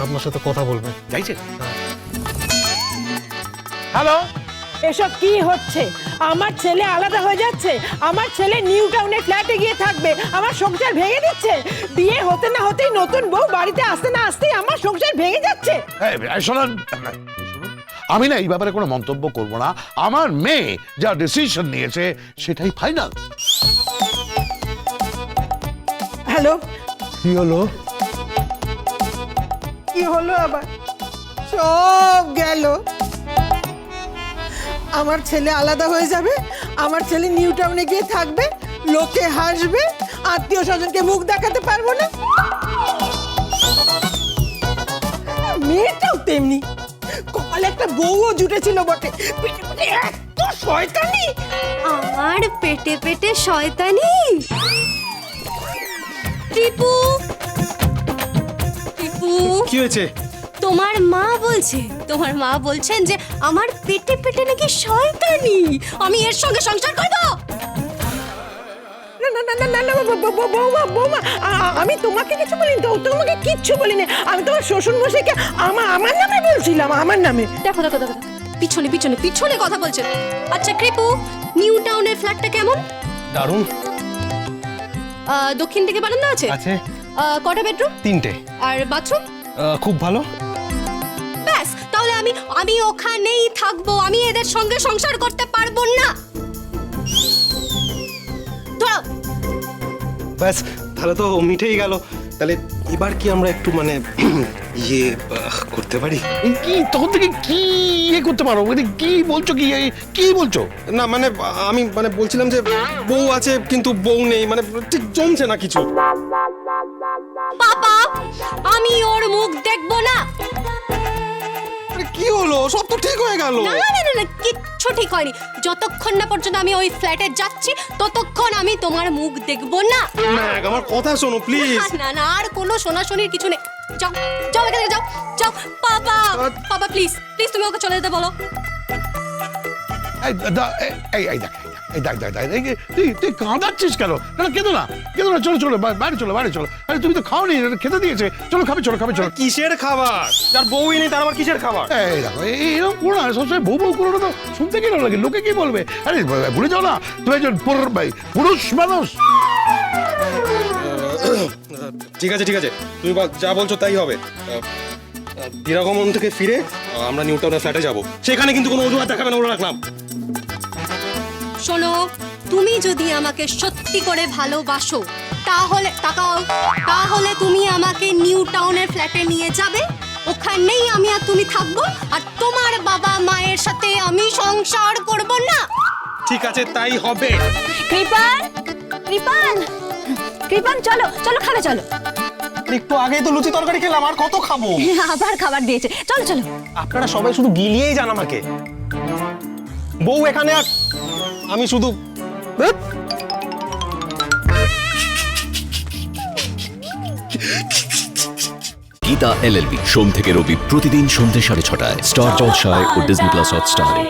আপনার সাথে কথা বলবে। চাইছে? হ্যালো, এসব কি হচ্ছে? আমার ছেলে আলাদা হয়ে যাচ্ছে, আমার ছেলে নিউ টাউনে ফ্ল্যাটে গিয়ে থাকবে, আমার সংসার ভেঙে দিচ্ছে। বিয়ে হতে না হতেই নতুন বউ বাড়িতে আসতে না আসতেই আমার সংসার ভেঙে যাচ্ছে। শোনেন, আমি না এই ব্যাপারে কোনো মন্তব্য করব না। আমার মেয়ে যা ডিসিশন নিয়েছে সেটাই ফাইনাল। হ্যালো, কি হলো? কি হলো আবার? সব গেল। আমার ছেলে আলাদা হয়ে যাবে, আমার ছেলে নিউ টাউনে গিয়ে থাকবে, লোকে হাসবে, আত্মীয় স্বজনকে মুখ দেখাতে পারবো না। মেয়েটাও তেমনি, কপালে একটা বউও জুটেছিল বটে, পেটে পেটে এত শয়তানি। আমার পেটে পেটে শয়তানি? টিপু, টিপু, কি হয়েছে? তোমার মা বলছেন যে আমার পেটে পেটে নাকি শয়তানি। আমি এর সঙ্গে সংসার করব? না না না না না না, বৌমা বৌমা, আমি তোমাকে কিছু বলিনি তো, তোমাকে কিচ্ছু বলিনি। আমি তোমার শ্বশুর মশাইকে আমার নামে বলছিলাম, আমার নামে। দেখো দেখো দেখো, পিছনে পিছনে পিছনে কথা বলছেন। আচ্ছা কৃপু, নিউ টাউনের ফ্ল্যাটটা কেমন? দারুণ দক্ষিণ দিকে বারান্দা আছে? আছে। কটা বেডরুম? 3টে। আর বাথরুম? খুব ভালো। ব্যাস, তাহলে আমি ওখানেই থাকবো। আমি এদের সঙ্গে সংসার করতে পারবো না। ধরো। ব্যাস, তাহলে তো মিটেই গেল। তাহলে এবার কি আমরা একটু মানে ইয়ে করতে পারি? কি তখন থেকে কি করতে পারো? কি বলছো? কি বলছো? না মানে আমি মানে বলছিলাম যে বউ আছে কিন্তু বউ নেই, মানে ঠিক জমছে না কিছু। পাপা, আমি ওর মুখ দেখবো না। আরে কি হলো? সব তো ঠিক হয়ে গেল। না না না না, কিচ্ছু ঠিক হয়নি। যতক্ষণ না পর্যন্ত আমি ওই ফ্ল্যাটে যাচ্ছি ততক্ষণ আমি তোমার মুখ দেখবো না। ম্যাগ, আমার কথা শোনো প্লিজ। না না, আর কোনো শোনাশুনির কিছু নেই। যাও যাও, এখান থেকে যাও যাও। পাপা, পাপা প্লিজ প্লিজ, তুমি ওকে চলে যেতে বলো। তুই কাঁদাচ্ছিস কেন? কেঁদো না, চলো চলো, বাইরে চলো, বাইরে চলো। আরে তুমি তো খাওনি, খেতে দিয়েছে। চলো, খাবে, চলো, চলো। কিসের খাবার? যার বউই নেই তার আবার কিসের খাবার? এই দেখো, এরকম করো না, সবসময় বউ করো না তো। শুনতে কি লাগে? লোকে কি বলবে? আরে ভুলে যাও না, তুমি একজন পুরুষ মানুষ। ঠিক আছে ঠিক আছে, তুমি যা বলছো তাই হবে। দিরাগমন থেকে ফিরে আমরা নিউ টাউনের ফ্ল্যাটে যাব। সেখানে কিন্তু কোনো অজুহাত দেখাবে না, বলে রাখলাম। শোনো, তুমি যদি আমাকে সত্যি করে ভালোবাসো তাহলে তাকাও, তাহলে তুমি আমাকে নিউ টাউনের ফ্ল্যাটে নিয়ে যাবে। ওখানেই আমি আর তুমি থাকবো, আর তোমার বাবা মায়ের সাথে আমি সংসার করব না। ঠিক আছে, তাই হবে। কৃপান, কৃপান, কৃপান, চলো চলো, খাবে চলো। একটু আগেই তো লুচি তরকারি খেলাম, আর কত খাবো? আবার খাবার দিয়েছে, চলো চলো। আপনারা সবাই শুধু গিলিয়েই যান আমাকে। বউ এখানে আর আমি শুধু গীতা LLB সোম থেকে রবি প্রতিদিন সন্ধ্যে 6:30টায় স্টার জলসায় ও ডিজনি প্লাস হটস্টারে।